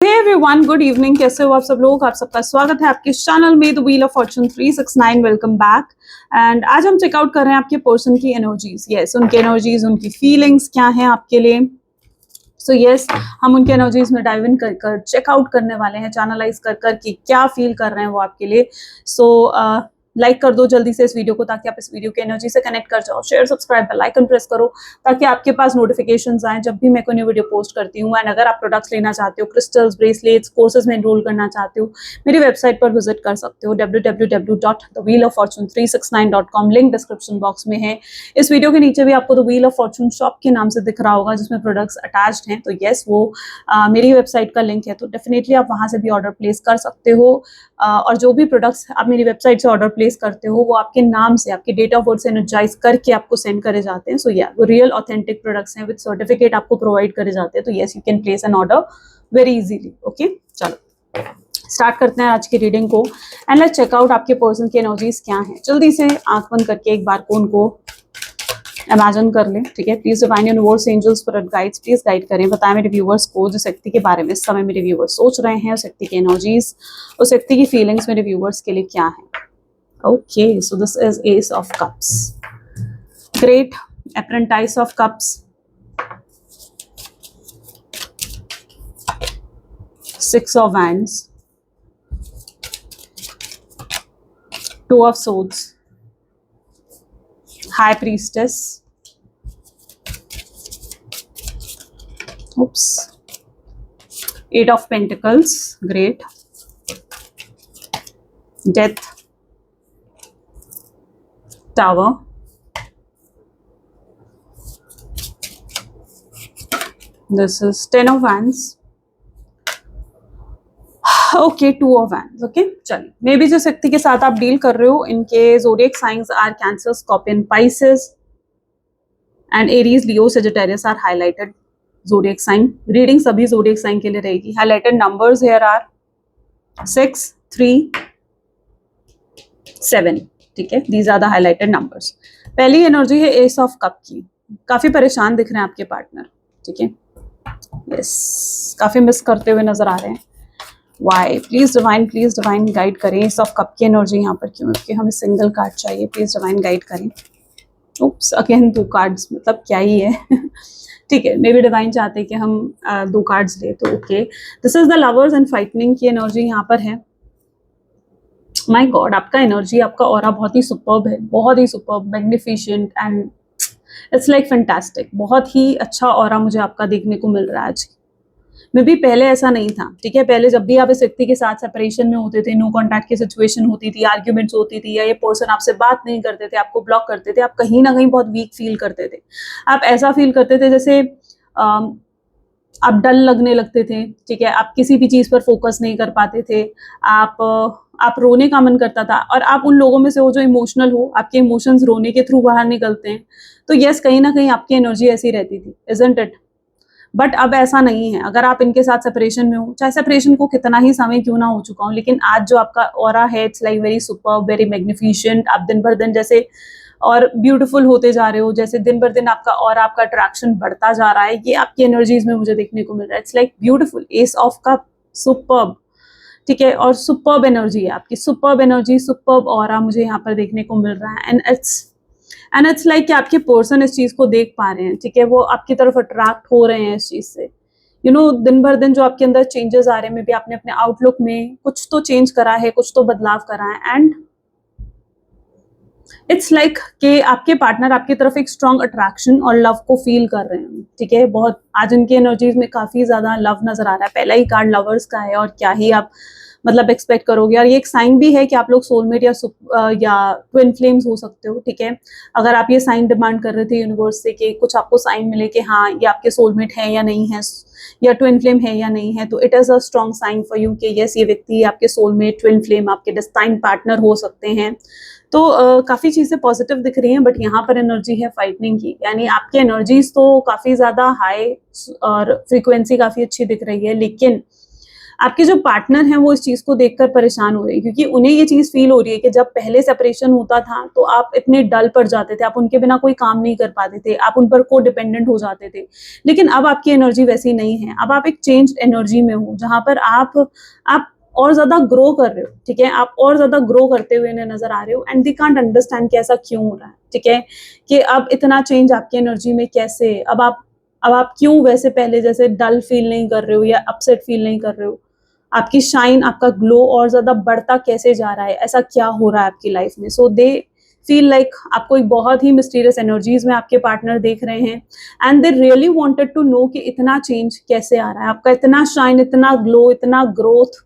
Hey everyone, good evening. कैसे हो आप सब लोग? आप सबका स्वागत है आपके चैनल में the wheel of Fortune 369। Welcome back. And आज हम चेकआउट कर रहे हैं आपके पर्सन की एनर्जीज। यस, उनकी एनर्जीज, उनकी फीलिंग्स क्या हैं आपके लिए। सो यस, हम उनके एनर्जीज में डाइव इन कर चेकआउट करने वाले हैं, चैनलाइज कर कि क्या फील कर रहे हैं वो आपके लिए। सो लाइक कर दो जल्दी से इस वीडियो को, ताकि आप इस वीडियो की एनर्जी से कनेक्ट कर जाओ। Share, subscribe, bell icon press करो ताकि आपके पास नोटिफिकेशंस आए जब भी मैं कोई न्यू वीडियो पोस्ट करती हूँ। एंड अगर आप प्रोडक्ट्स लेना चाहते हो, क्रिस्टल्स, ब्रेसलेट्स, कोर्सेज में एनरोल करना चाहते हो, मेरी वेबसाइट पर विजिट कर सकते हो www.thewheeloffortune369.com। लिंक डिस्क्रिप्शन बॉक्स में है। इस वीडियो के नीचे भी आपको the wheel of Fortune shop के नाम से दिख रहा होगा, जिसमें प्रोडक्ट्स अटैच्ड हैं। तो यस, वो मेरी वेबसाइट का लिंक है, तो डेफिनेटली आप वहां से भी ऑर्डर प्लेस कर सकते हो। और जो भी प्रोडक्ट्स आप मेरी वेबसाइट से ऑर्डर प्लेस करते हो, वो आपके नाम से, आपके डेट ऑफ बर्थ से एनर्जाइज करके आपको सेंड करे जाते हैं। सो या, वो रियल ऑथेंटिक प्रोडक्ट्स हैं, विद सर्टिफिकेट आपको प्रोवाइड करे जाते हैं। तो yes, you can place N order very easily. Okay, चलो स्टार्ट करते हैं आज की रीडिंग को। एंड लेट्स चेकआउट आपके पर्सन की एनर्जीज क्या हैं। जल्दी से आंख बंद करके एक बार को उनको इमेजिन कर लें, ठीक है। Please divine universe, angels, spirit guides, please guide करें। बताएं मेरे व्यूवर्स को जिस व्यक्ति के बारे में इस समय मेरे व्यूवर्स सोच रहे हैं, उस व्यक्ति की एनर्जीज, उस व्यक्ति की फीलिंग्स मेरे व्यूवर्स के लिए क्या है। Okay, so this is ace of cups. Great. Apprentice of cups, 6 of wands, 2 of swords, high priestess, oops, 8 of pentacles, great, death, tower, this is 10 of wands, okay, 2 of wands। Okay, चलिए, may be जिस व्यक्ति के साथ आप deal कर रहे हो, इनके zodiac signs are Cancer, Scorpion, Pisces and Aries, Leo, Sagittarius are highlighted zodiac sign. Reading सभी ज़ोडिएक साइन के लिए रहेगी। हाईलाइटेड नंबर्स हियर आर 6, 3, 7, ठीक है। These are the highlighted numbers. पहली एनर्जी है एस ऑफ कप की। काफी परेशान दिख रहे हैं आपके पार्टनर, ठीक है। यस, काफी मिस करते हुए नजर आ रहे हैं। वाई? प्लीज डिवाइन गाइड करें। एस ऑफ कप की एनर्जी यहाँ पर क्यों? क्योंकि हमें सिंगल कार्ड चाहिए। प्लीज डिवाइन गाइड करें। उप्स, अगेन 2 कार्ड्स, मतलब क्या ही है। ठीक है, मे बी डिवाइन चाहते हैं कि हम 2 कार्ड्स ले, तो okay. This is the lovers and frightening की एनर्जी यहाँ पर है। माय गॉड, आपका एनर्जी, आपका ऑरा बहुत ही सुपर्ब है, बहुत ही superb, magnificent and it's like fantastic. बहुत ही अच्छा ऑरा मुझे आपका देखने को मिल रहा है आज। मे बी पहले ऐसा नहीं था, ठीक है। पहले जब भी आप इस व्यक्ति के साथ सेपरेशन में होते थे, नो कॉन्टैक्ट की सिचुएशन होती थी, आर्ग्यूमेंट्स होती थी, या ये पर्सन आपसे बात नहीं करते थे, आपको ब्लॉक करते थे, आप कहीं ना कहीं बहुत वीक फील करते थे। आप ऐसा फील करते थे जैसे आप डल लगने लगते थे, ठीक है। आप किसी भी चीज़ पर फोकस नहीं कर पाते थे। आप रोने का मन करता था, और आप उन लोगों में से हो जो इमोशनल हो, आपके इमोशंस रोने के थ्रू बाहर निकलते हैं। तो यस, कहीं ना कहीं आपकी एनर्जी ऐसी रहती थी, इजंट इट? बट अब ऐसा नहीं है। अगर आप इनके साथ सेपरेशन में हो, चाहे सेपरेशन को कितना ही समय क्यों ना हो चुका हो, लेकिन आज जो आपका ऑरा है, it's like very super, very magnificent. आप दिन भर दिन जैसे और ब्यूटीफुल होते जा रहे हो, जैसे दिन भर दिन आपका और आपका अट्रैक्शन बढ़ता जा रहा है। ये आपकी एनर्जीज में मुझे देखने को मिल रहा है। It's like beautiful. S of cup, superb, ठीक है। और सुपर्ब एनर्जी है आपकी, सुपर्ब एनर्जी, सुपर्ब ऑरा मुझे यहाँ पर देखने को मिल रहा है। एंड इट्स लाइक कि आपके पर्सन इस चीज को देख पा रहे हैं, ठीक है। वो आपकी तरफ अट्रैक्ट हो रहे हैं इस चीज से। यू नो, दिन भर दिन जो आपके अंदर चेंजेस आ रहे हैं, मे बी आपने अपने आउटलुक में कुछ तो चेंज करा है, कुछ तो बदलाव करा है। एंड इट्स लाइक कि आपके पार्टनर आपकी तरफ एक स्ट्रॉन्ग अट्रैक्शन और लव को फील कर रहे हैं, ठीक है। बहुत आज उनकी एनर्जीज में काफी ज्यादा लव नजर आ रहा है। पहला ही कार्ड लवर्स का है, और क्या ही आप मतलब एक्सपेक्ट करोगे। और ये एक साइन भी है कि आप लोग सोलमेट या ट्विन फ्लेम्स हो सकते हो, ठीक है। अगर आप ये साइन डिमांड कर रहे थे यूनिवर्स से कि कुछ आपको साइन मिले कि हाँ, ये आपके सोलमेट है या नहीं है, या ट्विन फ्लेम है या नहीं है, तो it is a strong sign for you कि यस, ये व्यक्ति आपके सोलमेट, ट्विन फ्लेम, आपके डेस्टाइन पार्टनर हो सकते हैं। तो काफी चीजें पॉजिटिव दिख रही हैं। बट यहाँ पर एनर्जी है फाइटनिंग की, यानी आपकी एनर्जीज तो काफी ज्यादा हाई और फ्रीक्वेंसी काफी अच्छी दिख रही है, लेकिन आपके जो पार्टनर हैं वो इस चीज को देखकर परेशान हो रहे हैं, क्योंकि उन्हें ये चीज फील हो रही है कि जब पहले सेपरेशन होता था तो आप इतने डल पड़ जाते थे, आप उनके बिना कोई काम नहीं कर पाते थे, आप उन पर को डिपेंडेंट हो जाते थे। लेकिन अब आपकी एनर्जी वैसी नहीं है, अब आप एक चेंज्ड एनर्जी में हो, जहां पर आप और ज्यादा ग्रो कर रहे हो, ठीक है, आप और ज्यादा ग्रो करते हुए इन्हें नजर आ रहे हो, एंड दे कांट अंडरस्टैंड कि ऐसा क्यों हो रहा है, ठीक है, कि अब इतना चेंज आपकी एनर्जी में कैसे, अब आप क्यों वैसे पहले जैसे डल फील नहीं कर रहे हो या अपसेट फील नहीं कर रहे हो, आपकी शाइन, आपका ग्लो और ज्यादा बढ़ता कैसे जा रहा है, ऐसा क्या हो रहा है आपकी लाइफ में। सो दे फील लाइक आपको एक बहुत ही मिस्टीरियस एनर्जीज में आपके पार्टनर देख रहे हैं, and they really wanted to know कि इतना चेंज कैसे आ रहा है, आपका इतना शाइन, इतना ग्लो, इतना ग्रोथ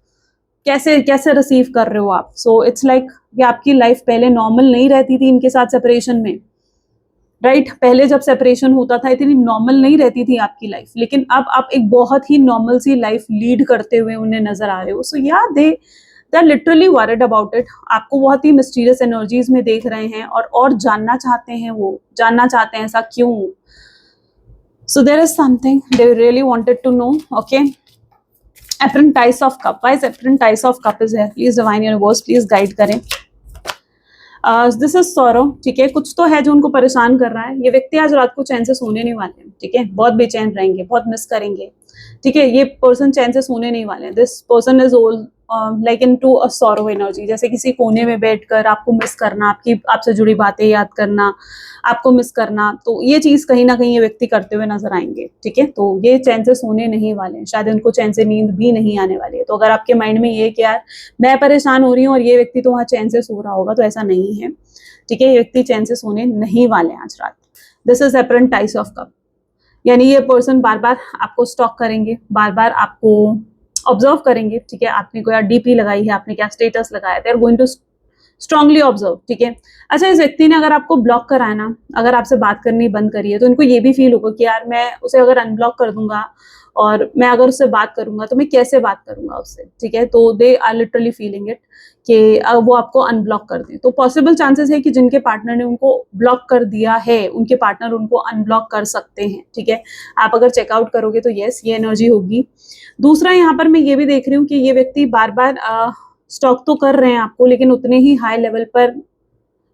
कैसे कैसे रिसीव कर रहे हो आप। सो इट्स लाइक कि आपकी लाइफ पहले नॉर्मल नहीं रहती थी इनके साथ सेपरेशन में, राइट, पहले जब सेपरेशन होता था इतनी नॉर्मल नहीं रहती थी आपकी लाइफ, लेकिन अब आप एक बहुत ही नॉर्मल सी लाइफ लीड करते हुए उन्हें नजर आ रहे हो। सो या they are literally worried about it, आपको बहुत ही मिस्टीरियस एनर्जीज में देख रहे हैं और जानना चाहते हैं, वो जानना चाहते हैं ऐसा क्यों। So there is something they really wanted to know, okay. Apprentice of cup, wise apprentice of cup is है, please divine universe please guide करें। दिस इज सौरव, ठीक है, कुछ तो है जो उनको परेशान कर रहा है। ये व्यक्ति आज रात को चैन से सोने नहीं वाले हैं, ठीक है, बहुत बेचैन रहेंगे, बहुत मिस करेंगे, ठीक है, ये पर्सन चैन से सोने नहीं वाले हैं। This person is all like into a sorrow energy, जैसे किसी कोने में बैठकर आपको मिस करना, आपसे जुड़ी बातें याद करना, आपको मिस करना, तो ये चीज कहीं ना कहीं ये व्यक्ति करते हुए नजर आएंगे, ठीक है। तो ये चैन से सोने नहीं वाले हैं, शायद इनको चैन से नींद भी नहीं आने वाली है। तो अगर आपके माइंड में ये कि यार मैं परेशान हो रही हूँ और ये व्यक्ति तो वहाँ चैन से सो रहा होगा, तो ऐसा नहीं है, ठीक है, ये व्यक्ति चैन से सोने नहीं वाले आज रात। दिस इज एप्रेंटाइज ऑफ कप, यानी ये पर्सन बार बार आपको स्टॉक करेंगे, बार बार आपको ऑब्जर्व करेंगे, ठीक है, आपने कोई डीपी लगाई है, आपने क्या स्टेटस लगाया, they are going to strongly observe, ठीक है। अच्छा, इस व्यक्ति ने अगर आपको ब्लॉक करा है ना, अगर आपसे बात करनी बंद करी है, तो इनको ये भी फील होगा कि यार मैं उसे अगर अनब्लॉक कर दूंगा और मैं अगर उससे बात करूंगा तो मैं कैसे बात करूंगा उससे, ठीक है। तो they are literally feeling it कि वो आपको अनब्लॉक कर दें। तो पॉसिबल चांसेस है कि जिनके पार्टनर ने उनको ब्लॉक कर दिया है, उनके पार्टनर उनको अनब्लॉक कर सकते हैं, ठीक है। आप अगर चेकआउट करोगे तो यस, ये एनर्जी होगी। दूसरा, यहाँ पर मैं ये भी देख रही हूँ कि ये व्यक्ति बार बार स्टॉक तो कर रहे हैं आपको, लेकिन उतने ही हाई लेवल पर,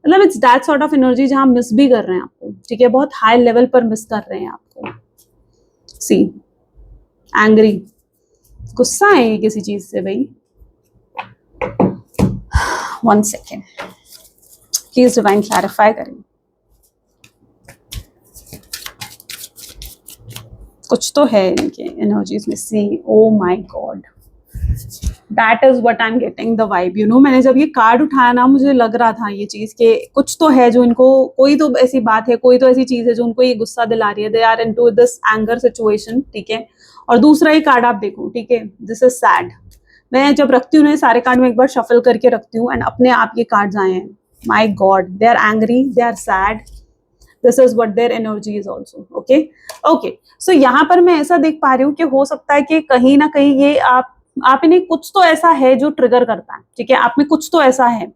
मतलब it's that sort of energy जहां मिस भी कर रहे हैं आपको, ठीक है, बहुत हाई लेवल पर मिस कर रहे हैं आपको। सी एंग्री, गुस्सा है किसी चीज से भाई। 1 सेकेंड प्लीज डिवाइन क्लैरिफाई करें। कुछ तो है इनके एनर्जीज में। See, oh my god, that is what I am getting the vibe, you know. मैंने जब ये कार्ड उठाया ना, मुझे लग रहा था ये चीज कि कुछ तो है जो इनको, कोई तो ऐसी बात है, कोई तो ऐसी चीज है जो उनको ये गुस्सा दिला रही है। They are into this anger situation, ठीक है। और दूसरा ही कार्ड आप देखो, ठीक है, दिस इज सैड। मैं जब रखती हूँ ना सारे कार्ड, में एक बार शफल करके रखती हूँ एंड अपने आप ये कार्ड्स आए हैं। My god, they are angry, they are sad, this is what their energy is also, okay okay. So यहाँ पर मैं ऐसा देख पा रही हूँ कि हो सकता है कि कहीं ना कहीं ये आप इन्हें कुछ तो ऐसा है जो ट्रिगर करता है, ठीक है, आप में कुछ तो ऐसा है।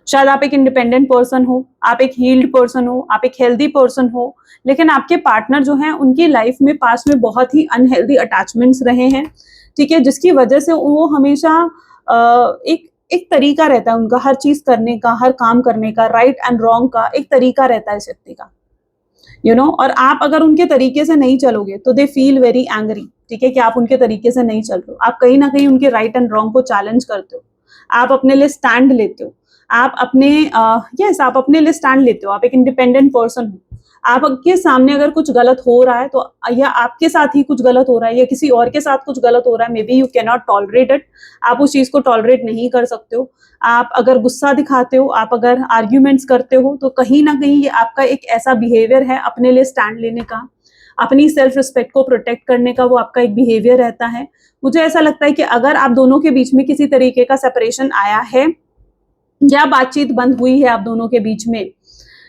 शायद आप एक इंडिपेंडेंट पर्सन हो, आप एक हील्ड पर्सन हो, आप एक हेल्दी पर्सन हो, लेकिन आपके पार्टनर जो हैं उनकी लाइफ में पास्ट में बहुत ही अनहेल्दी अटैचमेंट्स रहे हैं, ठीक है, जिसकी वजह से वो हमेशा एक एक तरीका रहता है उनका हर चीज करने का, हर काम करने का, राइट एंड रॉन्ग का एक तरीका रहता है इस व्यक्ति का, यू नो। और आप अगर उनके तरीके से नहीं चलोगे तो दे फील वेरी एंग्री, ठीक है, कि आप उनके तरीके से नहीं चल रहे हो, आप कहीं ना कहीं उनके राइट एंड रॉन्ग को चैलेंज करते हो, आप अपने लिए स्टैंड लेते हो, आप अपने लिए स्टैंड लेते हो, आप एक इंडिपेंडेंट पर्सन हो। आपके सामने अगर कुछ गलत हो रहा है तो, या आपके साथ ही कुछ गलत हो रहा है या किसी और के साथ कुछ गलत हो रहा है, मे be you can not tolerate it, आप उस चीज को टॉलरेट नहीं कर सकते हो। आप अगर गुस्सा दिखाते हो, आप अगर आर्ग्यूमेंट्स करते हो, तो कहीं ना कहीं ये आपका एक ऐसा बिहेवियर है अपने लिए स्टैंड लेने का, अपनी सेल्फ रिस्पेक्ट को प्रोटेक्ट करने का, वो आपका एक बिहेवियर रहता है। मुझे ऐसा लगता है कि अगर आप दोनों के बीच में किसी तरीके का सेपरेशन आया है या बातचीत बंद हुई है आप दोनों के बीच में,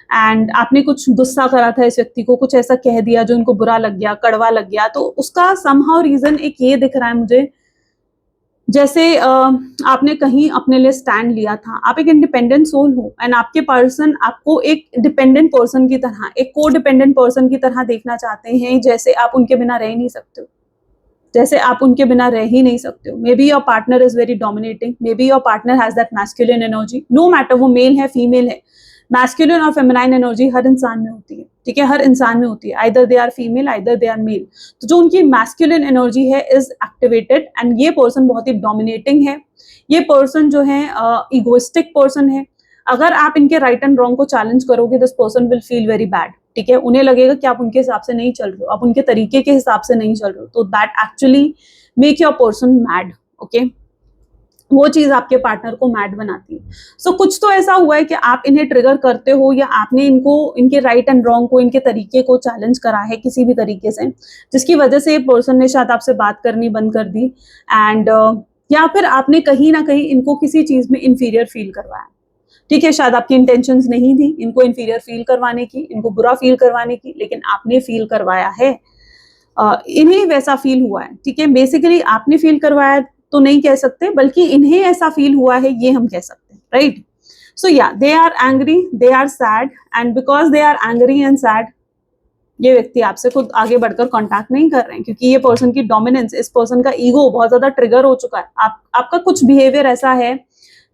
एंड आपने कुछ गुस्सा करा था इस व्यक्ति को, कुछ ऐसा कह दिया जो उनको बुरा लग गया, कड़वा लग गया, तो उसका समहाउ रीजन एक ये दिख रहा है मुझे, जैसे आपने कहीं अपने लिए स्टैंड लिया था। आप एक इंडिपेंडेंट सोल हो एंड आपके पर्सन आपको एक डिपेंडेंट पर्सन की तरह, एक को डिपेंडेंट पर्सन की तरह देखना चाहते हैं, जैसे आप उनके बिना रह नहीं सकते हो, जैसे आप उनके बिना रह ही नहीं सकते हो। Maybe your partner is very dominating, maybe your partner has that masculine energy, no matter वो मेल है फीमेल है, मैस्कुलिन और फेमिनाइन एनर्जी हर इंसान में होती है, ठीक है, हर इंसान में होती है, either they are female either they are male. तो जो उनकी मैस्कुलिन एनर्जी है इज एक्टिवेटेड एंड ये पर्सन बहुत ही डोमिनेटिंग है, ये पर्सन जो है इगोइस्टिक पर्सन है। अगर आप इनके राइट एंड रॉन्ग को चैलेंज करोगे this person will feel very bad, ठीक है, उन्हें लगेगा कि आप उनके हिसाब से नहीं चल रहे हो, आप उनके तरीके के हिसाब से नहीं चल रहे हो, तो that actually make your person mad, okay, वो चीज आपके पार्टनर को मैड बनाती है। सो कुछ तो ऐसा हुआ है कि आप इन्हें ट्रिगर करते हो या आपने इनको इनके राइट एंड रॉन्ग को, इनके तरीके को चैलेंज करा है किसी भी तरीके से, जिसकी वजह से ये पर्सन ने शायद आपसे बात करनी बंद कर दी एंड या फिर आपने कहीं ना कहीं इनको किसी चीज में इंफीरियर फील करवाया, ठीक है, शायद आपकी इंटेंशंस नहीं थी इनको इंफीरियर फील करवाने की, इनको बुरा फील करवाने की, लेकिन आपने फील करवाया है, इन्हें वैसा फील हुआ है, ठीक है, बेसिकली आपने फील करवाया तो नहीं कह सकते, बल्कि इन्हें ऐसा फील हुआ है ये हम कह सकते हैं, राइट। सो या they are angry, they are sad and because they are angry and sad ये व्यक्ति आपसे खुद आगे बढ़कर कांटेक्ट नहीं कर रहे हैं, क्योंकि ये पर्सन की डोमिनेंस, इस पर्सन का ईगो बहुत ज्यादा ट्रिगर हो चुका है। आपका कुछ बिहेवियर ऐसा है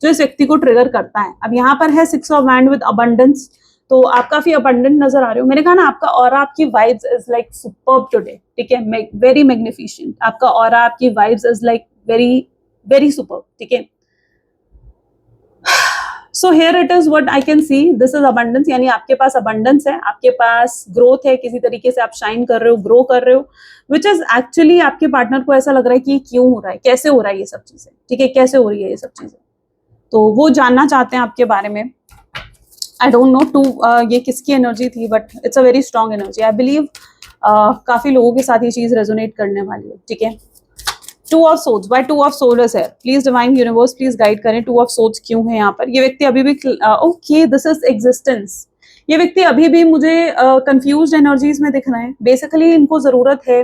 जो इस व्यक्ति को ट्रिगर करता है। अब यहाँ पर है 6 ऑफ वैंड विद अबंडेंस, तो आप काफी अबंडेंट नजर आ रहे हो। मैंने कहा ना आपका ऑरा, आपकी vibes is like superb today, ठीक है, वेरी मैग्निफिसेंट, आपका ऑरा, आपकी vibes is like very very superb, ठीक है। So here it is what I can see, this is abundance, यानी आपके पास अबंडेंस है, आपके पास ग्रोथ है, किसी तरीके से आप शाइन कर रहे हो, ग्रो कर रहे हो, विच इज एक्चुअली आपके पार्टनर को ऐसा लग रहा है कि क्यों हो रहा है, कैसे हो रहा है ये सब चीजें, ठीक है, कैसे हो रही है ये सब चीजें, तो वो जानना चाहते हैं आपके बारे में। आई डोंट नो टू ये किसकी एनर्जी थी, but it's a very strong energy, I believe काफी लोगों के साथ ये चीज रेजोनेट करने वाली है, ठीक है। 2 of swords, why 2 of sword is here, please divine universe please guide करें 2 ऑफ सोर्ड्स क्यों है यहाँ पर। ये व्यक्ति अभी भी ओके, दिस इज एग्जिस्टेंस, ये व्यक्ति अभी भी मुझे कंफ्यूज्ड एनर्जीज में दिख रहे हैं। बेसिकली इनको जरूरत है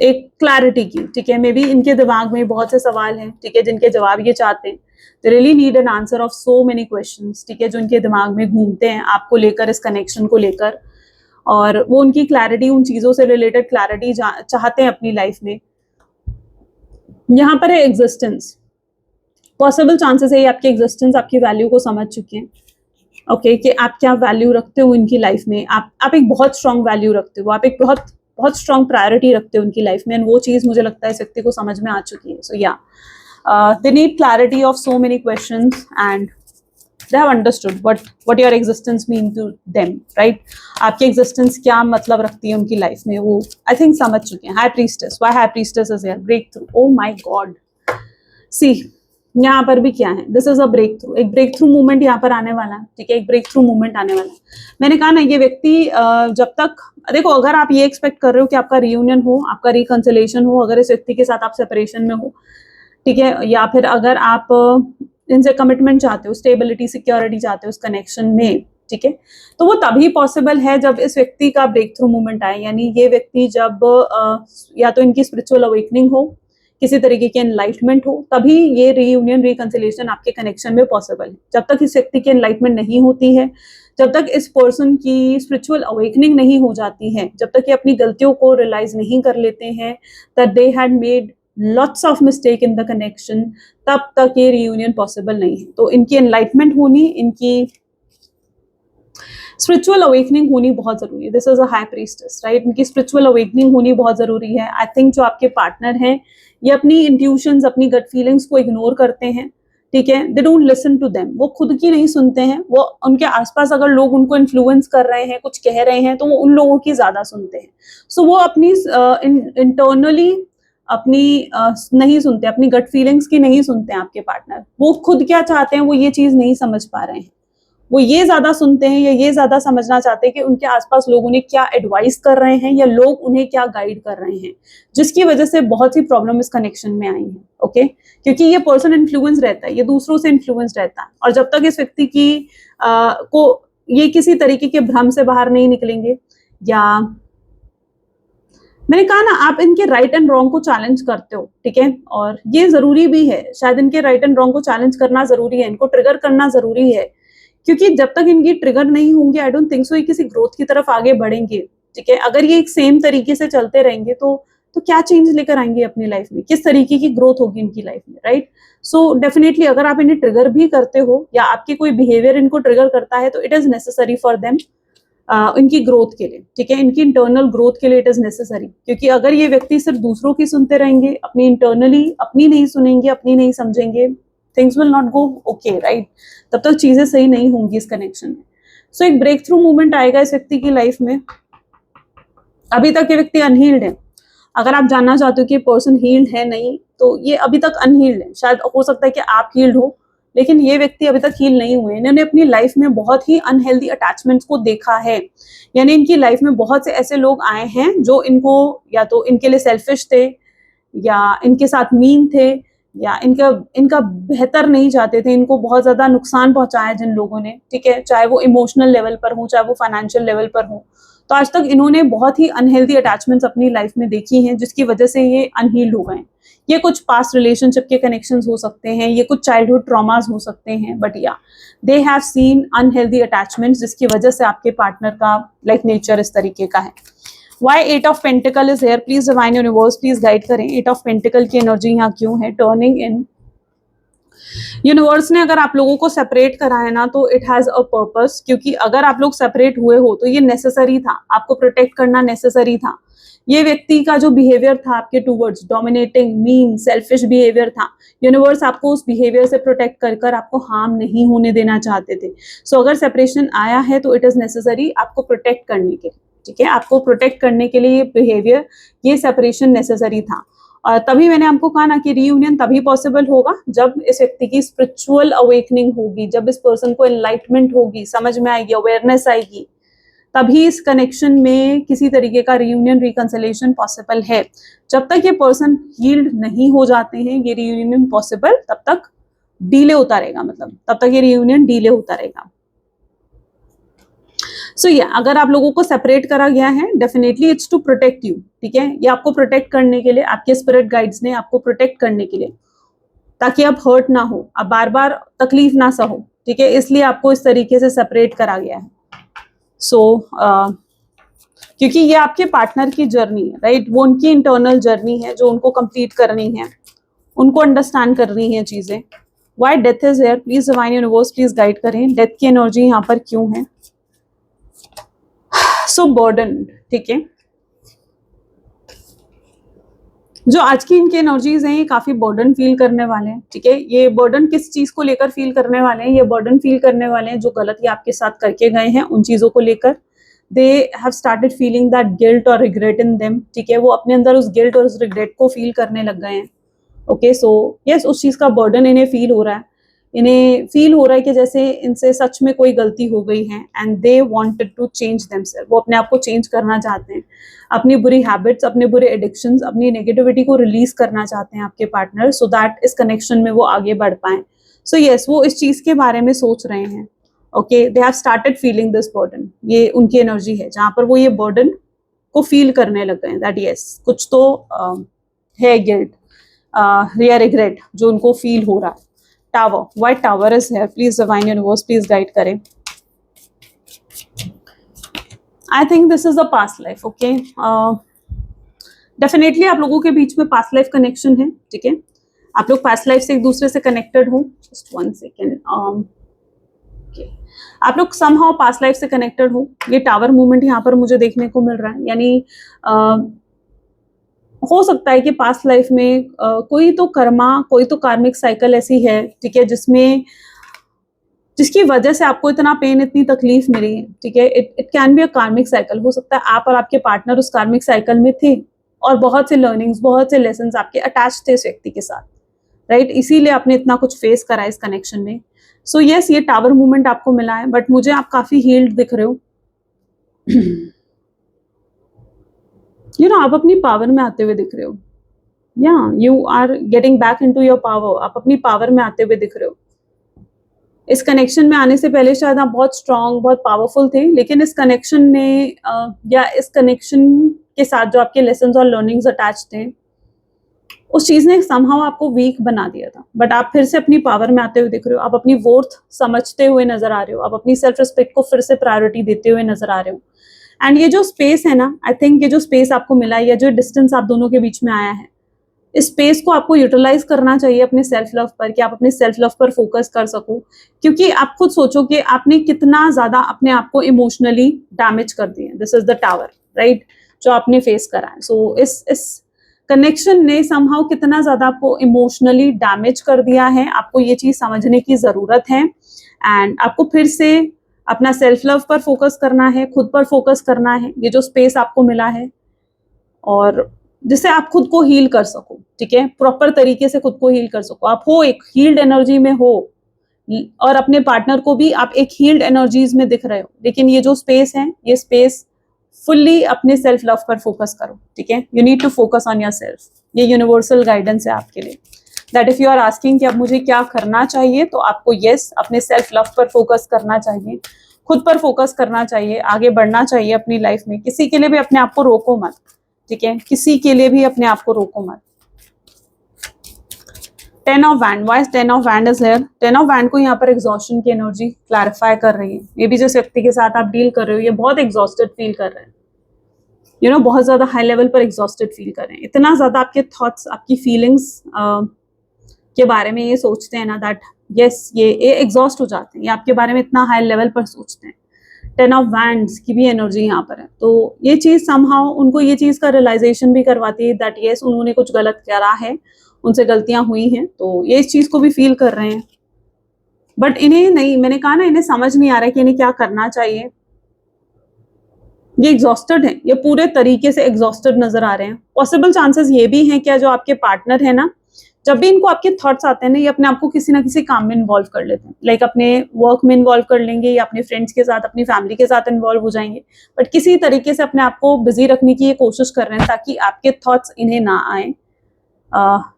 एक क्लैरिटी की, ठीक है, मे बी इनके दिमाग में बहुत से सवाल हैं, ठीक है, जिनके जवाब ये चाहते हैं, they really need an answer of so many questions, ठीक है, जो इनके दिमाग में घूमते हैं आपको लेकर, इस कनेक्शन को लेकर, और वो उनकी क्लैरिटी, उन चीजों से रिलेटेड क्लैरिटी चाहते हैं अपनी लाइफ में। यहाँ पर है एग्जिस्टेंस, पॉसिबल चांसेस है ये आपकी एग्जिस्टेंस, आपकी वैल्यू को समझ चुके हैं, ओके, कि आप क्या वैल्यू रखते हो इनकी लाइफ में, आप एक बहुत स्ट्रॉन्ग वैल्यू रखते हो, आप एक बहुत बहुत स्ट्रॉन्ग प्रायोरिटी रखते हो उनकी लाइफ में, एंड वो चीज मुझे लगता है इस व्यक्ति को समझ में आ चुकी है। सो या they need clarity of so many questions and they have understood what your existence mean to them, right? आपकी existence क्या मतलब रखती है उनकी लाइफ में, वो I think समझ चुके हैं। High priestess, why high priestess is here? Breakthrough, oh my god, see यहाँ पर भी क्या है, this is a breakthrough, एक breakthrough moment यहाँ पर आने वाला है, ठीक है, एक breakthrough moment आने वाला है। मैंने कहा ना ये व्यक्ति जब तक, देखो अगर आप ये एक्सपेक्ट कर रहे हो कि आपका रियूनियन हो, आपका रिकंसिलेशन हो, अगर इस व्यक्ति के साथ आप सेपरेशन में हो, ठीक है, या फिर अगर आप इनसे कमिटमेंट चाहते हो, स्टेबिलिटी सिक्योरिटी चाहते हो उस कनेक्शन में, ठीक है, तो वो तभी पॉसिबल है जब इस व्यक्ति का ब्रेक थ्रू मूवमेंट आए, यानी ये व्यक्ति जब या तो इनकी स्पिरिचुअल अवेकनिंग हो, किसी तरीके की एनलाइटमेंट हो, तभी ये रीयूनियन रिकंसिलेशन आपके कनेक्शन में पॉसिबल है। जब तक इस व्यक्ति की एनलाइटमेंट नहीं होती है, जब तक इस पर्सन की स्पिरिचुअल अवेकनिंग नहीं हो जाती है, जब तक ये अपनी गलतियों को रियलाइज नहीं कर लेते हैं that they had made lots of mistake in the connection, तब तक ये रियूनियन पॉसिबल नहीं है। तो इनकी एनलाइटमेंट होनी, इनकी स्पिरिचुअल अवेकनिंग होनी बहुत जरूरी है। This is a high priestess, right, इनकी स्पिरिचुअल अवेकनिंग होनी बहुत जरूरी है। आई थिंक जो आपके पार्टनर हैं ये अपनी इंट्यूशंस, अपनी गट फीलिंग्स को इग्नोर करते हैं, ठीक है, they don't listen to them, वो खुद की नहीं सुनते हैं, वो उनके आसपास अगर लोग उनको इन्फ्लुएंस कर रहे हैं, कुछ कह रहे हैं, तो वो उन लोगों की ज्यादा सुनते हैं। सो वो अपनी इंटरनली अपनी नहीं सुनते, अपनी गट फीलिंग्स की नहीं सुनते हैं आपके पार्टनर, वो खुद क्या चाहते हैं वो ये चीज नहीं समझ पा रहे हैं, वो ये ज्यादा सुनते हैं या ये ज्यादा समझना चाहते हैं कि उनके आसपास लोग उन्हें क्या एडवाइस कर रहे हैं या लोग उन्हें क्या गाइड कर रहे हैं, जिसकी वजह से बहुत सी प्रॉब्लम इस कनेक्शन में आई है, ओके, क्योंकि ये पर्सन इन्फ्लुएंस रहता है, ये दूसरों से इन्फ्लुएंस रहता है, और जब तक इस व्यक्ति की को ये किसी तरीके के भ्रम से बाहर नहीं निकलेंगे, या मैंने कहा ना आप इनके राइट एंड रॉन्ग को चैलेंज करते हो, ठीक है, और ये जरूरी भी है, शायद इनके राइट एंड रॉन्ग को चैलेंज करना जरूरी है, इनको ट्रिगर करना जरूरी है, क्योंकि जब तक इनकी ट्रिगर नहीं होंगे आई डोंट थिंक सो ये किसी ग्रोथ की तरफ आगे बढ़ेंगे, ठीक है। अगर ये एक सेम तरीके से चलते रहेंगे तो क्या चेंज लेकर आएंगे अपनी लाइफ में, किस तरीके की ग्रोथ होगी इनकी लाइफ में, राइट। सो डेफिनेटली अगर आप इन्हें ट्रिगर भी करते हो या आपके कोई बिहेवियर इनको ट्रिगर करता है तो it is necessary for them, इनकी ग्रोथ के लिए, ठीक है, इनकी इंटरनल ग्रोथ के लिए इट इज नेसेसरी। क्योंकि अगर ये व्यक्ति सिर्फ दूसरों की सुनते रहेंगे, अपनी इंटरनली अपनी नहीं सुनेंगे, अपनी नहीं समझेंगे, things will not go okay, right. तब तक चीजें सही नहीं होंगी इस कनेक्शन में। सो एक ब्रेक थ्रू मूवमेंट आएगा इस व्यक्ति की लाइफ में। अभी तक ये व्यक्ति अनहील्ड है। अगर आप जानना चाहते हो कि पर्सन हील्ड है नहीं, तो ये अभी तक अनहील्ड है। शायद हो सकता है कि आप हील्ड हो, लेकिन ये व्यक्ति अभी तक हील नहीं हुए। इन्होंने अपनी लाइफ में बहुत ही अनहेल्दी अटैचमेंट्स को देखा है। यानी इनकी लाइफ में बहुत से ऐसे लोग आए हैं जो इनको या तो इनके लिए सेल्फिश थे, या इनके साथ मीन थे, या इनका बेहतर नहीं चाहते थे, इनको बहुत ज्यादा नुकसान पहुंचाया जिन लोगों ने, ठीक है, चाहे वो इमोशनल लेवल पर हो, चाहे वो फाइनेंशियल लेवल पर हो। तो आज तक इन्होंने बहुत ही अनहेल्दी अटैचमेंट्स अपनी लाइफ में देखी हैं, जिसकी वजह से ये अनहील्ड हो गए। ये कुछ पास्ट रिलेशनशिप के कनेक्शंस हो सकते हैं, ये कुछ चाइल्डहुड ट्रॉमास हो सकते हैं, बट या they have seen unhealthy attachments, जिसकी वजह से आपके पार्टनर का लाइक नेचर इस तरीके का है। Why 8 of Pentacle is here? Please divine universe, please guide करें 8 of Pentacle की एनर्जी यहाँ क्यों है? टर्निंग इन यूनिवर्स ने अगर आप लोगों को सेपरेट करा है ना, तो इट हैज अ पर्पस। क्योंकि अगर आप लोग सेपरेट हुए हो तो ये नेसेसरी था, आपको प्रोटेक्ट करना नेसेसरी था। ये व्यक्ति का जो बिहेवियर था आपके towards, dominating, mean, selfish behaviour था, यूनिवर्स आपको उस बिहेवियर से प्रोटेक्ट कर कर आपको हार्म नहीं होने देना चाहते थे। सो अगर सेपरेशन आया है तो इट इज नेसेसरी आपको प्रोटेक्ट करने के लिए, ठीक है, आपको प्रोटेक्ट करने के लिए ये बिहेवियर, ये सेपरेशन नेसेसरी था। और तभी मैंने आपको कहा ना कि रीयूनियन तभी पॉसिबल होगा जब इस व्यक्ति की स्पिरिचुअल अवेकनिंग होगी, जब इस पर्सन को एनलाइटमेंट होगी, समझ में आएगी, अवेयरनेस आएगी, तभी इस कनेक्शन में किसी तरीके का रीयूनियन, रिकंसिलिएशन पॉसिबल है। जब तक ये पर्सन हील्ड नहीं हो जाते हैं ये रीयूनियन पॉसिबल तब तक डीले होता रहेगा, मतलब तब तक ये रीयूनियन डीले होता रहेगा। सो या अगर आप लोगों को सेपरेट करा गया है, definitely it's to protect you, ठीक है, ये आपको प्रोटेक्ट करने के लिए, आपके स्पिरिट गाइड्स ने आपको प्रोटेक्ट करने के लिए, ताकि आप हर्ट ना हो, आप बार बार तकलीफ ना सहो, ठीक है, इसलिए आपको इस तरीके से सेपरेट करा गया है। सो क्योंकि ये आपके पार्टनर की जर्नी है, राइट, वो उनकी इंटरनल जर्नी है जो उनको कंप्लीट करनी है, उनको अंडरस्टैंड करनी है चीजें। Why death is here? Please divine universe please guide करें डेथ की एनर्जी यहाँ पर क्यों है। सो बर्डन, ठीक है, जो आज की इनकी एनर्जीज हैं ये काफी बर्डन फील करने वाले हैं, ठीक है। ये बर्डन किस चीज को लेकर फील करने वाले हैं? ये बर्डन फील करने वाले हैं जो गलती आपके साथ करके गए हैं उन चीजों को लेकर। They have started feeling that guilt और रिग्रेट इन देम, ठीक है, वो अपने अंदर उस गिल्ट और उस रिग्रेट को फील करने लग गए हैं। ओके, सो यस, उस चीज का बर्डन इन्हें फील हो रहा है। इन्हें फील हो रहा है कि जैसे इनसे सच में कोई गलती हो गई है, and they wanted to change themselves, वो अपने आप को चेंज करना चाहते हैं, अपनी बुरी हैबिट्स, अपने बुरे एडिक्शंस, अपनी नेगेटिविटी को रिलीज करना चाहते हैं आपके पार्टनर, सो दैट इस कनेक्शन में वो आगे बढ़ पाए। सो यस, वो इस चीज के बारे में सोच रहे हैं। Okay, they have started feeling this burden, ये उनकी एनर्जी है जहां पर वो ये बर्डन को फील करने लग गए हैं, दैट यस कुछ तो है गिल्ट या रिग्रेट जो उनको फील हो रहा है। Tower, white tower is here, please divine universe please guide करें। I think this is a past life. Okay, definitely आप लोगों के बीच में पास्ट लाइफ कनेक्शन है, ठीक है, आप लोग पास्ट लाइफ से एक दूसरे से कनेक्टेड हो। जस्ट 1 सेकेंड, आप लोग समहाउ पास्ट लाइफ से कनेक्टेड हो। ये टावर मूवमेंट यहाँ पर मुझे देखने को मिल रहा है, यानी हो सकता है कि पास्ट लाइफ में कोई तो कर्मा, कोई तो कार्मिक साइकिल ऐसी है, ठीक है, जिसकी वजह से आपको इतना पेन, इतनी तकलीफ मिली है, ठीक है। इट कैन बी अ कार्मिक साइकिल, हो सकता है आप और आपके पार्टनर उस कार्मिक साइकिल में थे और बहुत से लर्निंग्स, बहुत से लेसन्स आपके अटैच थे इस व्यक्ति के साथ, राइट, इसीलिए आपने इतना कुछ फेस करा इस कनेक्शन में। सो यस, ये टावर मूवमेंट आपको मिला है, बट मुझे आप काफी हील्ड दिख रहे हो। यू नो, आप अपनी पावर में आते हुए दिख रहे हो, yeah you are getting back into your power, आप अपनी पावर में आते हुए दिख रहे हो। इस कनेक्शन में आने से पहले शायद आप बहुत स्ट्रांग, बहुत पावरफुल थे, लेकिन इस कनेक्शन ने या इस कनेक्शन के साथ जो आपके लेसन्स और लर्निंग्स अटैच थे, उस चीज ने समहाउ आपको वीक बना दिया था, बट आप फिर से अपनी पावर में आते हुए दिख रहे हो। आप अपनी वर्थ समझते हुए नजर आ रहे हो, आप अपनी सेल्फ रिस्पेक्ट को फिर से प्रायोरिटी देते हुए नजर आ रहे हो, एंड ये जो स्पेस है ना, आई थिंक ये जो स्पेस आपको मिला है या जो डिस्टेंस आप दोनों के बीच में आया है, इस स्पेस को आपको यूटिलाइज करना चाहिए अपने सेल्फ लव पर, कि आप अपने सेल्फ लव पर फोकस कर सको। क्योंकि आप खुद सोचो कि आपने कितना ज्यादा अपने आप को इमोशनली डैमेज कर दिया। This is the tower, right, जो आपने फेस करा है। सो इस कनेक्शन ने समहाउ कितना ज्यादा आपको इमोशनली डैमेज कर दिया है, आपको ये चीज समझने की जरूरत है। एंड आपको फिर से अपना सेल्फ लव पर फोकस करना है, खुद पर फोकस करना है, ये जो स्पेस आपको मिला है, और जिससे आप खुद को हील कर सको, ठीक है, प्रॉपर तरीके से खुद को हील कर सको। आप हो एक हील्ड एनर्जी में हो, और अपने पार्टनर को भी आप एक हील्ड एनर्जीज में दिख रहे हो। लेकिन ये जो स्पेस है, ये स्पेस फुल्ली अपने सेल्फ लव पर फोकस करो, ठीक है। You need to focus on your self. ये यूनिवर्सल गाइडेंस है आपके लिए, that if you are asking कि अब मुझे क्या करना चाहिए, तो आपको यस अपने सेल्फ लव पर फोकस करना चाहिए, खुद पर फोकस करना चाहिए, आगे बढ़ना चाहिए अपनी लाइफ में। किसी के लिए भी अपने आप को रोको मत, ठीक है, किसी के लिए भी अपने आप को रोको मत। 10 of wand, why 10 of wand is here? 10 of wand को यहाँ पर एग्जॉस्शन की एनर्जी क्लैरिफाई कर रही है। मे बी जिस व्यक्ति के साथ आप डील कर रहे हो, ये बहुत एग्जॉस्टेड फील कर रहे हैं, यू नो, बहुत ज्यादा हाई लेवल पर एग्जॉस्टेड फील कर रहे हैं। इतना ज्यादा आपके थॉट्स, आपकी फीलिंग्स के बारे में ये सोचते हैं ना, दैट यस ये एग्जॉस्ट हो जाते हैं, ये आपके बारे में इतना हाई लेवल पर सोचते हैं। 10 ऑफ वैंड्स की भी एनर्जी यहाँ पर है। तो ये चीज समहाउ उनको ये चीज का रियलाइजेशन भी करवाती है दैट यस उन्होंने कुछ गलत करा है, उनसे गलतियां हुई हैं, तो ये इस चीज को भी फील कर रहे हैं। बट इन्हें नहीं, मैंने कहा ना, इन्हें समझ नहीं आ रहा है कि इन्हें क्या करना चाहिए। ये एग्जॉस्टेड है, ये पूरे तरीके से एग्जॉस्टेड नजर आ रहे हैं। पॉसिबल चांसेस ये भी हैं क्या, जो आपके पार्टनर है ना, जब भी इनको आपके थॉट्स आते हैं ना, ये अपने आप को किसी ना किसी काम में इन्वॉल्व कर लेते हैं। लाइक अपने वर्क में इन्वॉल्व कर लेंगे, या अपने फ्रेंड्स के साथ, अपनी फैमिली के साथ इन्वॉल्व हो जाएंगे। बट किसी तरीके से अपने आप को बिजी रखने की ये कोशिश कर रहे हैं ताकि आपके थॉट्स इन्हें ना आए।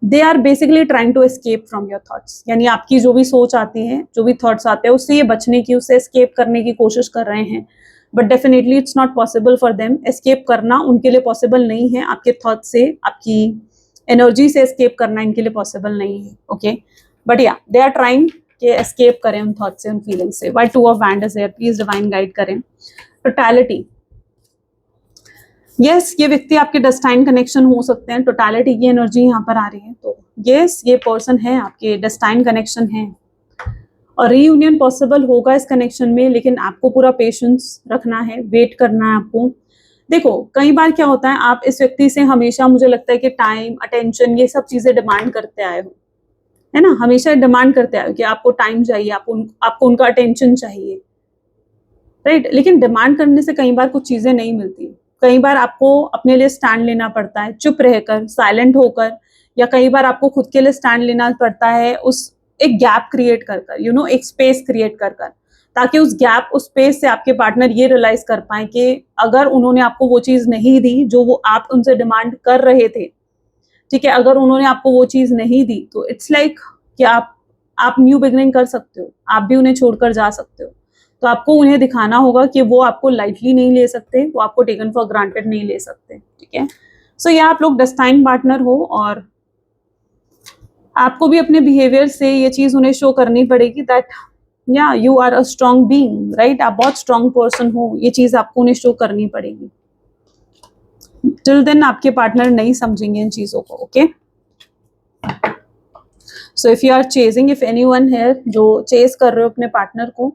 They are basically trying to escape from your thoughts, यानी आपकी जो भी सोच आती है, जो भी थॉट्स आते हैं, उससे ये बचने की, उससे एस्केप करने की कोशिश कर रहे हैं। But definitely it's not possible for them. Escape करना उनके लिए पॉसिबल नहीं है, आपके थॉट से, आपकी एनर्जी से एस्केप करना इनके लिए पॉसिबल नहीं है। ओके, बट या दे आर ट्राइंग कि एस्केप करें उन थॉट से, उन फीलिंग से। Why 2 of wand is here? Please divine guide करें। टोटलिटी, यस ये व्यक्ति आपके डेस्टाइन कनेक्शन हो सकते हैं। टोटलिटी की एनर्जी यहाँ पर आ रही है, तो यस ये पर्सन है आपके डेस्टाइन कनेक्शन है, और रीयूनियन पॉसिबल होगा इस कनेक्शन में। लेकिन आपको पूरा पेशेंस रखना है, वेट करना है आपको। देखो कई बार क्या होता है, आप इस व्यक्ति से हमेशा, मुझे लगता है कि टाइम, अटेंशन, ये सब चीजें डिमांड करते आए हो, है ना, हमेशा डिमांड करते आए हो कि आपको टाइम चाहिए, आपको उनका अटेंशन चाहिए, राइट। लेकिन डिमांड करने से कई बार कुछ चीजें नहीं मिलती। कई बार आपको अपने लिए स्टैंड लेना पड़ता है, चुप रहकर, साइलेंट होकर, या कई बार आपको खुद के लिए स्टैंड लेना पड़ता है, उस एक गैप क्रिएट कर कर, यू नो, एक स्पेस क्रिएट कर कर, ताकि उस गैप, उस स्पेस से आपके पार्टनर ये रियलाइज कर पाए कि अगर उन्होंने आपको वो चीज नहीं दी जो वो आप उनसे डिमांड कर रहे थे, ठीक है, अगर उन्होंने आपको वो चीज नहीं दी, तो इट्स लाइक कि आप न्यू बिगनिंग कर सकते हो, आप भी उन्हें छोड़कर जा सकते हो। तो आपको उन्हें दिखाना होगा कि वो आपको लाइटली नहीं ले सकते, वो आपको टेकन फॉर ग्रांटेड नहीं ले सकते, ठीक है। सो ये आप लोग डेस्टाइन पार्टनर हो, और आपको भी अपने बिहेवियर से ये चीज उन्हें शो करनी पड़ेगी that yeah you are a strong being, right, आप बहुत स्ट्रॉन्ग पर्सन हो, ये चीज आपको उन्हें शो करनी पड़ेगी। टिल देन आपके पार्टनर नहीं समझेंगे इन चीजों को। Okay, so if you are chasing, if anyone here जो चेज कर रहे हो अपने पार्टनर को,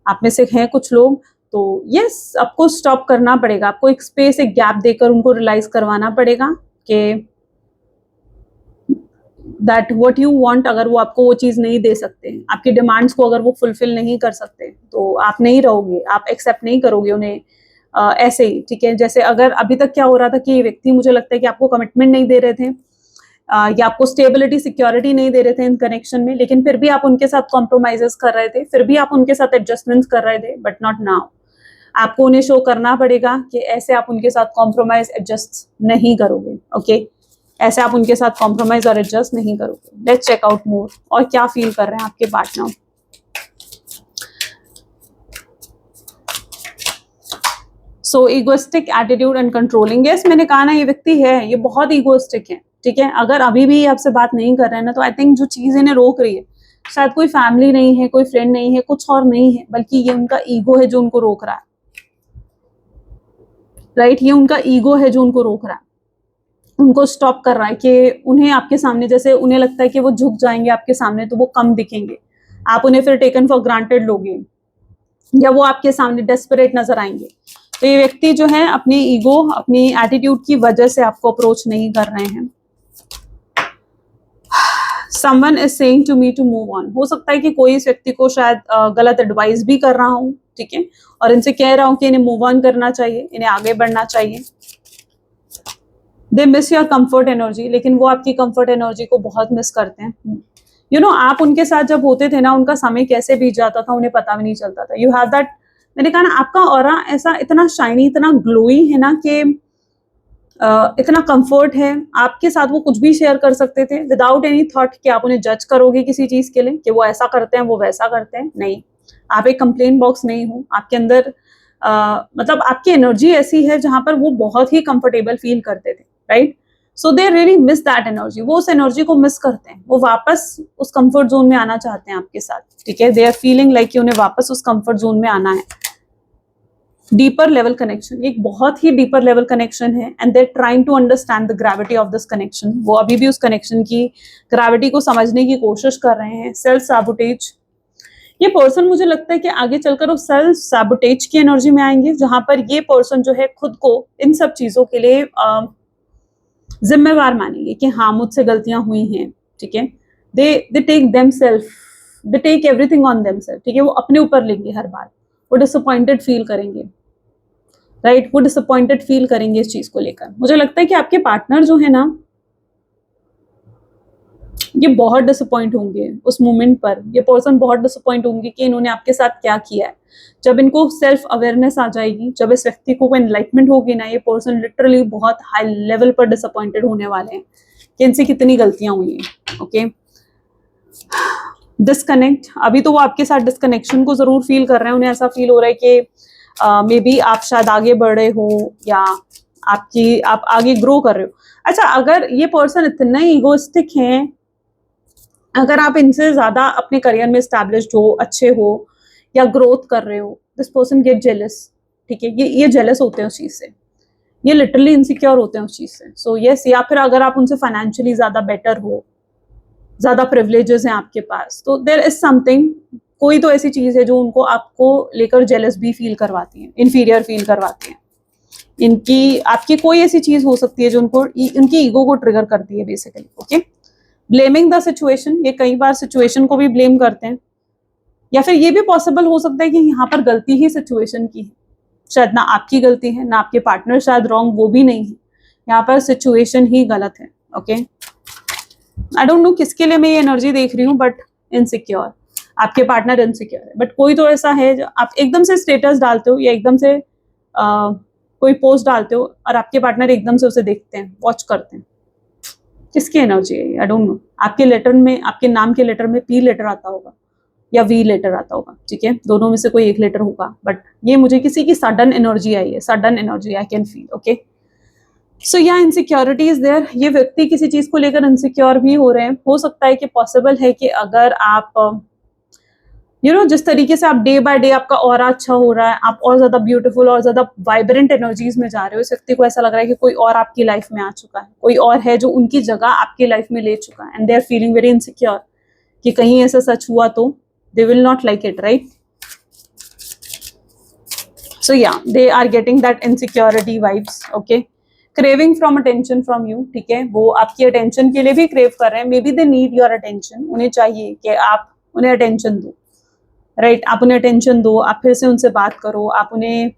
आप में से हैं कुछ लोग, तो यस आपको स्टॉप करना पड़ेगा, आपको एक स्पेस, एक गैप देकर उनको रियलाइज करवाना पड़ेगा कि दैट व्हाट यू वांट, अगर वो आपको वो चीज नहीं दे सकते, आपकी डिमांड्स को अगर वो फुलफिल नहीं कर सकते, तो आप नहीं रहोगे, आप एक्सेप्ट नहीं करोगे उन्हें ऐसे ही, ठीक है। जैसे अगर अभी तक क्या हो रहा था कि ये व्यक्ति, मुझे लगता है कि आपको कमिटमेंट नहीं दे रहे थे, या आपको स्टेबिलिटी, सिक्योरिटी नहीं दे रहे थे इन कनेक्शन में, लेकिन फिर भी आप उनके साथ कॉम्प्रोमाइजेस कर रहे थे, फिर भी आप उनके साथ एडजस्टमेंट्स कर रहे थे, बट नॉट नाउ। आपको उन्हें शो करना पड़ेगा कि ऐसे आप उनके साथ कॉम्प्रोमाइज, एडजस्ट नहीं करोगे। ओके, ऐसे आप उनके साथ कॉम्प्रोमाइज और एडजस्ट नहीं करोगे। लेट्स चेक आउट मोर, और क्या फील कर रहे हैं आपके partner. So egoistic attitude and controlling, yes मैंने कहा ना, ये व्यक्ति है, ये बहुत इगोइस्टिक है, ठीक है। अगर अभी भी आपसे बात नहीं कर रहे हैं ना, तो आई थिंक जो चीज इन्हें रोक रही है, शायद कोई फैमिली नहीं है, कोई फ्रेंड नहीं है, कुछ और नहीं है, बल्कि ये उनका ईगो है जो उनको रोक रहा है। राइट। ये उनका ईगो है जो उनको रोक रहा है, उनको स्टॉप कर रहा है कि उन्हें आपके सामने, जैसे उन्हें लगता है कि वो झुक जाएंगे आपके सामने तो वो कम दिखेंगे, आप उन्हें फिर टेकन फॉर ग्रांटेड लोगे, या वो आपके सामने डेस्परेट नजर आएंगे। तो ये व्यक्ति जो है अपनी ईगो, अपनी एटीट्यूड की वजह से आपको अप्रोच नहीं कर रहे हैं। Someone is saying to me to move on. हो सकता है कि कोई इस व्यक्ति को शायद गलत एडवाइस भी कर रहा हूँ, ठीक है, और इनसे कह रहा हूँ कि इन्हें मूव ऑन करना चाहिए, इन्हें आगे बढ़ना चाहिए। They miss your comfort energy, लेकिन वो आपकी कंफर्ट एनर्जी को बहुत मिस करते हैं। यू नो, आप उनके साथ जब होते थे ना, उनका समय कैसे बीत जाता था उन्हें पता भी नहीं चलता था। यू हैव दैट, मैंने कहा ना, आपका ऑरा ऐसा इतना शाइनी, इतना ग्लोई है ना कि इतना कंफर्ट है, आपके साथ वो कुछ भी शेयर कर सकते थे विदाउट एनी थॉट कि आप उन्हें जज करोगे किसी चीज के लिए कि वो ऐसा करते हैं वो वैसा करते हैं। नहीं, आप एक कंप्लेन बॉक्स नहीं हो, आपके अंदर मतलब आपकी एनर्जी ऐसी है जहां पर वो बहुत ही कंफर्टेबल फील करते थे, right. So they really miss that energy, वो उस एनर्जी को मिस करते हैं, वो वापस उस कंफर्ट जोन में आना चाहते हैं आपके साथ, ठीक है। दे आर फीलिंग लाइक कि उन्हें वापस उस कंफर्ट जोन में आना है। डीपर लेवल कनेक्शन, एक बहुत ही डीपर लेवल कनेक्शन है, and they are trying to understand the gravity of this connection. वो अभी भी उस कनेक्शन की ग्रेविटी को समझने की कोशिश कर रहे हैं। सेल्फ सैबोटेज, ये पर्सन मुझे लगता है कि आगे चलकर वो सेल्फ सैबोटेज की एनर्जी में आएंगे, जहां पर ये पर्सन जो है खुद को इन सब चीजों के लिए जिम्मेवार मानेंगे कि हाँ मुझसे गलतियां हुई हैं, ठीक है। They take themselves, they take everything on themselves, ठीक है। वो अपने ऊपर लेंगे हर बार, वो डिसअपॉइंटेड फील करेंगे, राइट। वो डिसअपॉइंटेड फील करेंगे इस चीज को लेकर। मुझे लगता है कि आपके पार्टनर जो है ना, ये बहुत डिसअपॉइंट होंगे उस मोमेंट पर। ये पर्सन बहुत डिसअपॉइंट होंगे कि इन्होंने आपके साथ क्या किया है। जब इनको सेल्फ अवेयरनेस आ जाएगी, जब इस व्यक्ति को एनलाइटमेंट होगी ना, ये पर्सन लिटरली बहुत हाई लेवल पर डिसअपॉइंटेड होने वाले हैं कि इनसे कितनी गलतियां हुई हैं। ओके, डिस्कनेक्ट, अभी तो वो आपके साथ डिस्कनेक्शन को जरूर फील कर रहे हैं। उन्हें ऐसा फील हो रहा है कि मे बी आप शायद आगे बढ़ रहे हो, या आप आगे ग्रो कर रहे हो। अच्छा, अगर ये पर्सन इतना ईगोइस्टिक हैं, अगर आप इनसे ज्यादा अपने करियर में स्टैब्लिश्ड हो, अच्छे हो, या ग्रोथ कर रहे हो, दिस पर्सन गेट जेलस, ठीक है। ये जेलस होते हैं उस चीज से, ये लिटरली इनसिक्योर होते हैं उस चीज से। सो यस, या फिर अगर आप उनसे फाइनेंशियली ज्यादा बेटर हो, ज्यादा प्रिविलेजेस हैं आपके पास, तो देयर इज समथिंग, कोई तो ऐसी चीज है जो उनको आपको लेकर जेलस भी फील करवाती है, इन्फीरियर फील करवाती है। इनकी आपकी कोई ऐसी चीज हो सकती है जो उनको उनकी ईगो को ट्रिगर करती है basically. Okay, blaming the situation, ये कई बार सिचुएशन को भी ब्लेम करते हैं, या फिर ये भी पॉसिबल हो सकता है कि यहाँ पर गलती ही सिचुएशन की है, शायद ना आपकी गलती है, ना आपके पार्टनर शायद रॉन्ग, वो भी नहीं है, यहाँ पर सिचुएशन ही गलत है। ओके, आई डोंट नो किसके लिए मैं ये एनर्जी देख रही हूँ, बट इनसिक्योर, आपके पार्टनर इनसिक्योर है। बट कोई तो ऐसा है जो आप एकदम से स्टेटस डालते हो या एकदम से कोई पोस्ट डालते हो और आपके पार्टनर एकदम से उसे देखते हैं, वॉच करते हैं। किसकी एनर्जी है? I don't know. आपके लेटर में, आपके नाम के लेटर में पी लेटर आता होगा या वी लेटर आता होगा, ठीक है, दोनों में से कोई एक लेटर होगा। बट ये मुझे किसी की सडन एनर्जी आई है, sudden energy I can feel. Okay, so या इनसिक्योरिटी इज देयर, ये व्यक्ति किसी चीज को लेकर इनसिक्योर भी हो रहे हैं। हो सकता है कि पॉसिबल है कि अगर आप जिस तरीके से आप डे बाय डे आपका ऑरा अच्छा हो रहा है, आप और ज्यादा ब्यूटीफुल और ज्यादा वाइब्रेंट एनर्जीज में जा रहे हो, इस व्यक्ति को ऐसा लग रहा है कि कोई और आपकी लाइफ में आ चुका है, कोई और है जो उनकी जगह आपकी लाइफ में ले चुका है, and they are feeling very insecure कि कहीं ऐसा सच हुआ तो they will not like it, right. So या they are getting that insecurity vibes. Okay, craving from attention from you, ठीक है, वो आपकी अटेंशन के लिए भी क्रेव कर रहे हैं। May be they need your attention, उन्हें चाहिए कि आप उन्हें अटेंशन दो, राइट। आप उन्हें अटेंशन दो, आप फिर से उनसे बात करो, आप उन्हें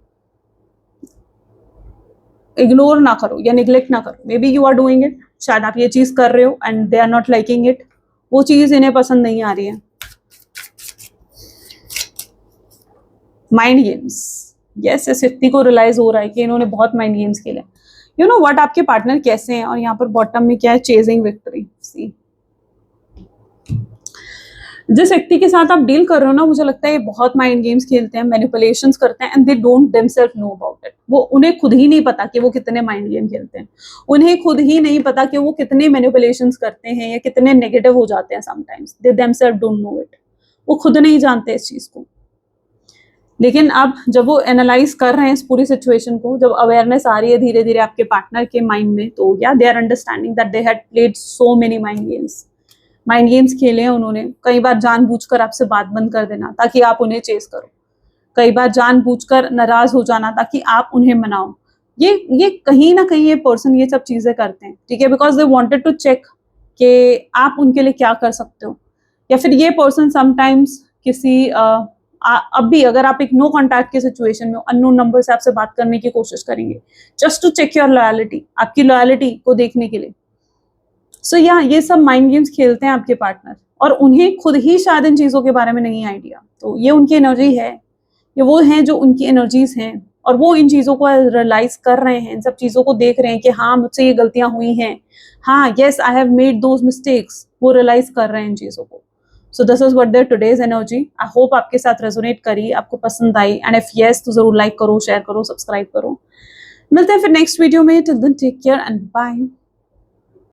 इग्नोर ना करो या निग्लेक्ट ना करो। May be you are doing it, शायद आप ये चीज कर रहे हो and they are not liking it, वो चीज इन्हें पसंद नहीं आ रही है। माइंड गेम्स, यस, इस व्यक्ति को रियलाइज हो रहा है कि इन्होंने बहुत माइंड गेम्स खेले। यू नो व्हाट, आपके पार्टनर कैसे हैं, और यहाँ पर बॉटम में क्या है, चेजिंग विक्ट्री। सी, जिस व्यक्ति के साथ आप डील कर रहे हो ना, मुझे लगता है ये बहुत माइंड गेम्स खेलते हैं, मैनिपुलेशंस करते हैं, and they don't themselves know about it. वो उन्हें खुद ही नहीं पता कि वो कितने माइंड गेम खेलते हैं, उन्हें खुद ही नहीं पता कि वो कितने मैनिपुलेशंस करते हैं या कितने नेगेटिव हो जाते हैं। Sometimes they themselves don't know it, वो खुद नहीं जानते इस चीज को। लेकिन अब जब वो एनालाइज कर रहे हैं इस पूरी सिचुएशन को, जब अवेयरनेस आ रही है धीरे धीरे आपके पार्टनर के माइंड में, तो या they are understanding that they had played so many mind games खेले हैं उन्होंने। कई बार जानबूझकर आपसे बात बंद कर देना ताकि आप उन्हें चेस करो, कई बार जानबूझकर नाराज हो जाना ताकि आप उन्हें मनाओ। ये कहीं ना कहीं ये पर्सन ये सब चीजें करते हैं, ठीक है, because they wanted to check कि आप उनके लिए क्या कर सकते हो। या फिर ये पर्सन समटाइम्स किसी अब भी अगर आप एक नो कॉन्टैक्ट की सिचुएशन में हो, अननोन नंबर से आपसे बात करने की कोशिश करेंगे just to check your loyalty, आपकी लॉयलिटी को देखने के लिए। सो ये सब माइंड गेम्स खेलते हैं आपके पार्टनर, और उन्हें खुद ही शायद इन चीजों के बारे में नहीं आइडिया। तो ये उनकी एनर्जी है, ये वो हैं जो उनकी एनर्जीज हैं, और वो इन चीजों को रियलाइज कर रहे हैं, इन सब चीजों को देख रहे हैं कि हाँ मुझसे ये गलतियां हुई हैं, हाँ yes I have made those mistakes, वो रियलाइज कर रहे हैं इन चीजों को। So this is what their today's energy. I hope आपके साथ रेजोनेट करी, आपको पसंद आई, एंड इफ यस तो जरूर लाइक करो, शेयर करो, सब्सक्राइब करो। मिलते हैं फिर नेक्स्ट वीडियो में। Till then take care and bye.